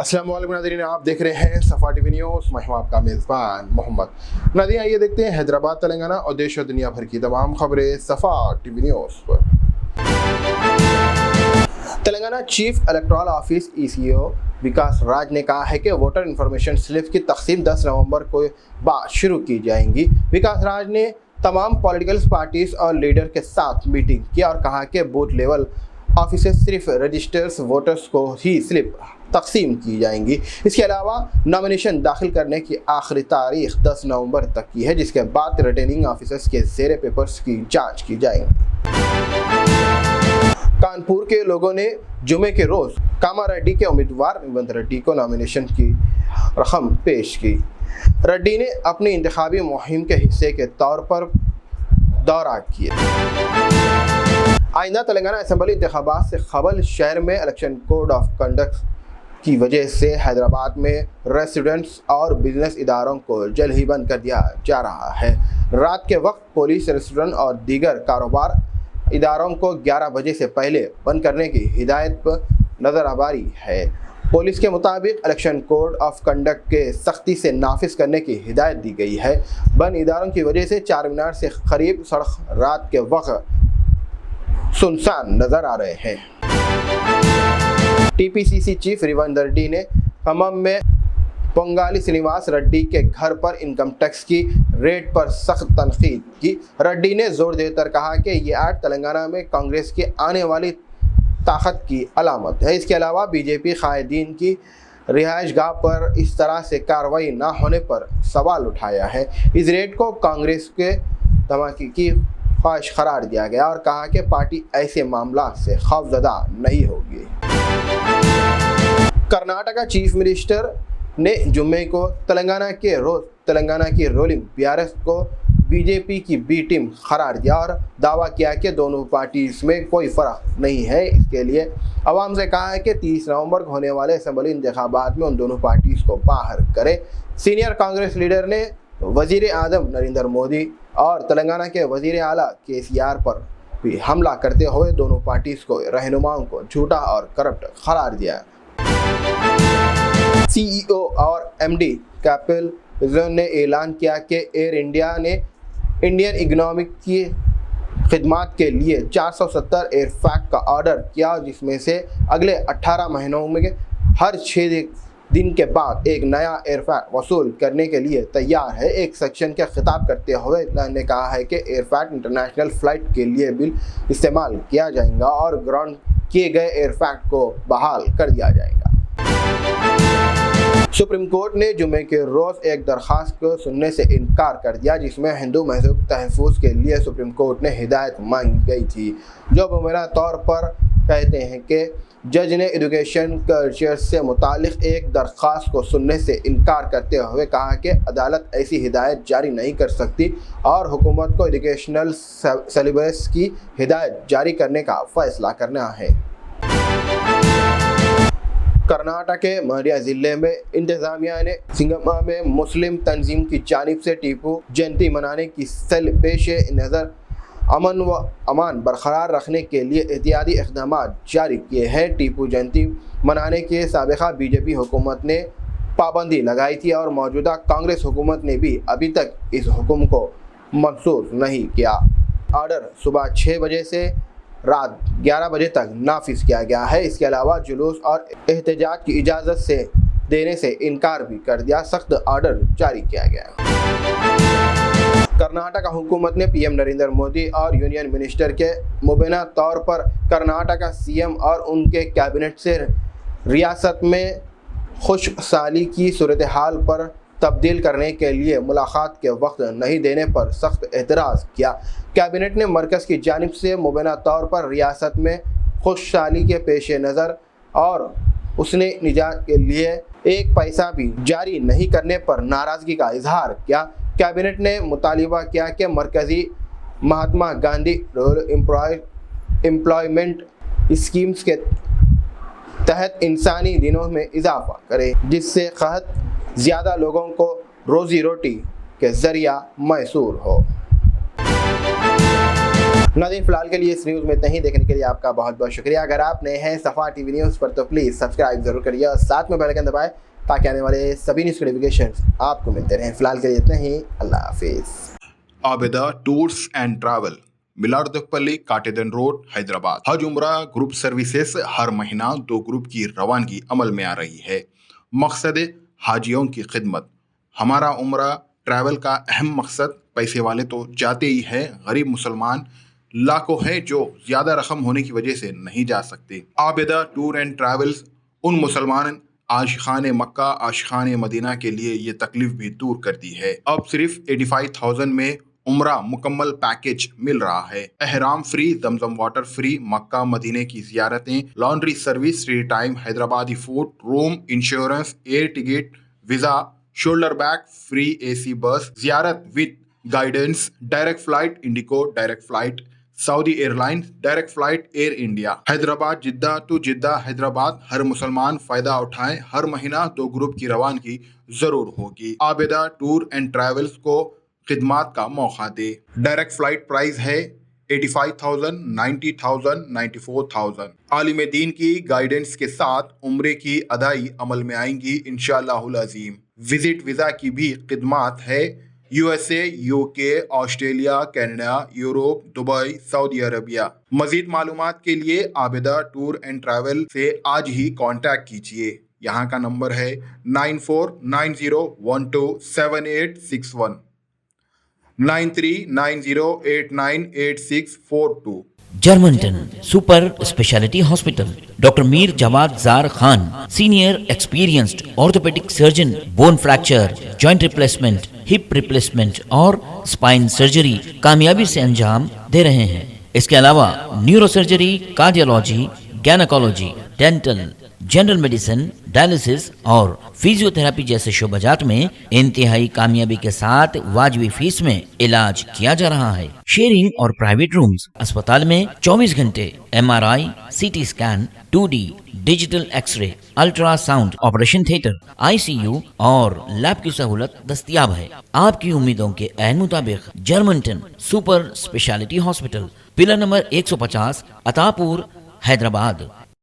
अस्सलाम वालेकुम नाज़रीन, आप देख रहे हैं सफ़ा टीवी न्यूज़। मैं हूं आपका मेज़बान मोहम्मद। नाज़रीन, आइए देखते हैं हैदराबाद, तेलंगाना और देश और दुनिया भर की तमाम खबरें सफ़ा टीवी न्यूज़ पर। Telangana chief electoral office ECO विकास राज ने कहा है कि वोटर इन्फॉर्मेशन स्लिप की तकसीम 10 नवंबर को बाद शुरू की जाएंगी। विकास राज ने तमाम पॉलिटिकल पार्टीज और लीडर के साथ मीटिंग की और कहा कि बूथ लेवल ऑफिस से सिर्फ रजिस्टर्स वोटर्स को ही स्लिप तकसीम की जाएंगी। इसके अलावा नॉमिनेशन दाखिल करने की आखिरी तारीख 10 नवंबर तक की है, जिसके बाद रिटर्निंग ऑफिसर्स के ज़ेरे पेपर्स की जांच की जाएगी। कानपुर के लोगों ने जुमे के रोज़ कामारेड्डी के उम्मीदवार रेवंत रेड्डी को नॉमिनेशन की रकम पेश की। रेड्डी ने अपनी इंतखाबी मुहिम के हिस्से के तौर पर दौरा किया। आइंदा तेलंगाना असेंबली इंतखाबात से कबल शहर में इलेक्शन कोड ऑफ कंडक्ट की वजह से हैदराबाद में रेसिडेंट्स और बिजनेस इदारों को जल्द ही बंद कर दिया जा रहा है। रात के वक्त पुलिस रेस्टोरेंट और दीगर कारोबार इदारों को 11 बजे से पहले बंद करने की हिदायत पर नज़र आबारी है। पुलिस के मुताबिक इलेक्शन कोड ऑफ कंडक्ट के सख्ती से नाफिज करने की हिदायत दी गई है। बंद इदारों की वजह से चार मीनार से करीब सड़क रात के वक्त सुनसान नज़र आ रहे हैं। TPCC चीफ रेवंत रेड्डी ने खम्मम में पोंगाली श्रीनिवास रेड्डी के घर पर इनकम टैक्स की रेड पर सख्त तनकीद की। रेड्डी ने जोर देकर कहा कि ये एक्ट तेलंगाना में कांग्रेस की आने वाली ताकत की अलामत है। इसके अलावा बीजेपी कायदीन की रिहाइश गाह पर इस तरह से कार्रवाई न होने पर सवाल उठाया है। इस रेड को कांग्रेस के धमाके की ख्वाहिश करार दिया गया और कहा कि पार्टी ऐसे मामला से खौफजदा नहीं होगी। कर्नाटका चीफ मिनिस्टर ने जुम्मे को तेलंगाना की रोलिंग BRS को बीजेपी की बी टीम करार दिया और दावा किया कि दोनों पार्टीज में कोई फ़र्क नहीं है। इसके लिए अवाम से कहा है कि 30 नवंबर को होने वाले असेंबली इंतखाबात में उन दोनों पार्टीज को बाहर करे। सीनियर कांग्रेस लीडर ने वज़ीर आज़म नरेंद्र मोदी और तेलंगाना के वज़ीर आला KCR पर भी हमला करते हुए दोनों पार्टीज को रहनुमाओं को झूठा और करप्ट करार दिया। CEO और MD कैपिल ने ऐलान किया कि एयर इंडिया ने इंडियन इकोनॉमी की खिदमत के लिए 470 एयरफैक्ट का ऑर्डर किया, जिसमें से अगले 18 महीनों में हर 6 दिन के बाद एक नया एयरफैक्ट वसूल करने के लिए तैयार है। एक सेक्शन का खिताब करते हुए ने कहा है कि एयरफैक्ट इंटरनेशनल फ़्लाइट के लिए भी इस्तेमाल किया जाएगा और ग्राउंड किए गए एयरफैक्ट को बहाल कर दिया जाएगा। सुप्रीम कोर्ट ने जुमे के रोज़ एक दरख्वास्त को सुनने से इनकार कर दिया, जिसमें हिंदू मज़हब तहफ़्फ़ुज़ के लिए सुप्रीम कोर्ट ने हिदायत मांगी गई थी, जो मुबैना तौर पर कहते हैं कि जज ने एजुकेशन कल्चर से मुतालिक एक दरख्वास्त को सुनने से इनकार करते हुए कहा कि अदालत ऐसी हिदायत जारी नहीं कर सकती और हुकूमत को एजुकेशनल सिलेबस की हिदायत जारी करने का फ़ैसला करना है। कर्नाटक के मरिया ज़िले में इंतज़ामिया ने सिंगमा में मुस्लिम तंजीम की जानिब से टीपू जयंती मनाने की पेश नज़र अमन व अमान बरकरार रखने के लिए एहतियाती इक़दाम जारी किए हैं। टीपू जयंती मनाने के साबिक़ा बीजेपी हुकूमत ने पाबंदी लगाई थी और मौजूदा कांग्रेस हुकूमत ने भी अभी तक इस हुक्म को मनसूख नहीं किया। ऑर्डर सुबह 6 बजे से रात 11 बजे तक नाफिज किया गया है। इसके अलावा जुलूस और एहतजाज की इजाज़त से देने से इनकार भी कर दिया। सख्त ऑर्डर जारी किया गया। कर्नाटक हुकूमत ने PM नरेंद्र मोदी और यूनियन मिनिस्टर के मुबैना तौर पर कर्नाटक CM और उनके कैबिनेट से रियासत में खुशहाली की सूरत हाल पर तब्दील करने के लिए मुलाकात के वक्त नहीं देने पर सख्त एतराज़ किया। कैबिनेट ने मरकज़ की जानिब से मुबैना तौर पर रियासत में खुशहाली के पेश नज़र और उसने निजात के लिए एक पैसा भी जारी नहीं करने पर नाराज़गी का इजहार किया। कैबिनेट ने मुतालिबा किया कि मरकज़ी महात्मा गांधी एम्प्लॉयमेंट स्कीम्स के तहत इंसानी दिनों में इजाफा करे, जिससे ज़्यादा लोगों को रोज़ी रोटी के ज़रिया मैसूर हो। नाज़रीन फ़िलहाल के लिए इस न्यूज़ में इतना ही। देखने के लिए आपका बहुत बहुत शुक्रिया। अगर आप नए हैं सफ़ा टीवी न्यूज़ पर तो प्लीज़ सब्सक्राइब ज़रूर करिए और साथ में बेल आइकन दबाएं ताकि आने वाले सभी न्यूज़ नोटिफिकेशंस आपको मिलते रहें। फ़िलहाल के लिए इतना ही। अल्लाह हाफिज़। Abida tours and travel, Mailardevpally, Katedan road, Hyderabad. हज उम्रा ग्रुप सर्विसेज हर महीना 2 ग्रुप की रवानगी अमल में आ रही है। मकसद हाजियों की खिदमत। हमारा उम्रा ट्रैवल का अहम मकसद पैसे वाले तो जाते ही हैं, गरीब मुसलमान लाखों हैं जो ज़्यादा रकम होने की वजह से नहीं जा सकते। आबिदा टूर एंड ट्रैवल्स उन मुसलमान आशिकान मक्का, आशिकान मदीना के लिए ये तकलीफ भी दूर करती है। अब सिर्फ 85,000 में उम्रा मुकम्मल पैकेज मिल रहा है। एहराम free, Zamzam water free, Mecca मदीने की जियारतें, laundry service, free time, Hyderabadi food, room, insurance, air ticket, visa, shoulder bag, free AC bus, जियारत with guidance, direct flight IndiGo, direct flight Saudi airlines, direct flight Air India, Hyderabad Jeddah to Jeddah Hyderabad. हर मुसलमान फायदा उठाएं। हर महीना 2 group की रवानगी जरूर होगी। आबिदा टूर एंड ट्रैवल्स को खिदमात का मौका दे। डायरेक्ट फ्लाइट प्राइस है 85,000, 90,000, 94,000। आलिम दीन की गाइडेंस के साथ उम्रे की अदाई अमल में आएंगी इंशाअल्लाहुल अज़ीम। विजिट वीज़ा की भी खिदमात है। USA, UK, Australia, Canada, Europe, Dubai, Saudi Arabia. मजीद मालूमात के लिए आबिदा टूर एंड ट्रैवल से आज ही कांटेक्ट कीजिए। यहाँ का नंबर है 9490127861, 9390898642। जर्मनटन super speciality hospital, doctor Mir Jawad Zar Khan, senior experienced orthopaedic surgeon, bone fracture, joint replacement, hip replacement और स्पाइन सर्जरी कामयाबी से अंजाम दे रहे हैं। इसके अलावा neuro surgery, cardiology, gynaecology, dental, general medicine, dialysis और फिजियोथेरेपी जैसे शोबाजात में इंतहाई कामयाबी के साथ वाजिबी फीस में इलाज किया जा रहा है। शेयरिंग और प्राइवेट रूम्स। अस्पताल में 24 घंटे MRI, CT scan, 2D digital x-ray, ultrasound, operation theatre, ICU और लैब की सहूलत दस्तयाब है। आपकी उम्मीदों के ऐन मुताबिक Germanten super speciality hospital, pillar number 150, Attapur, Hyderabad.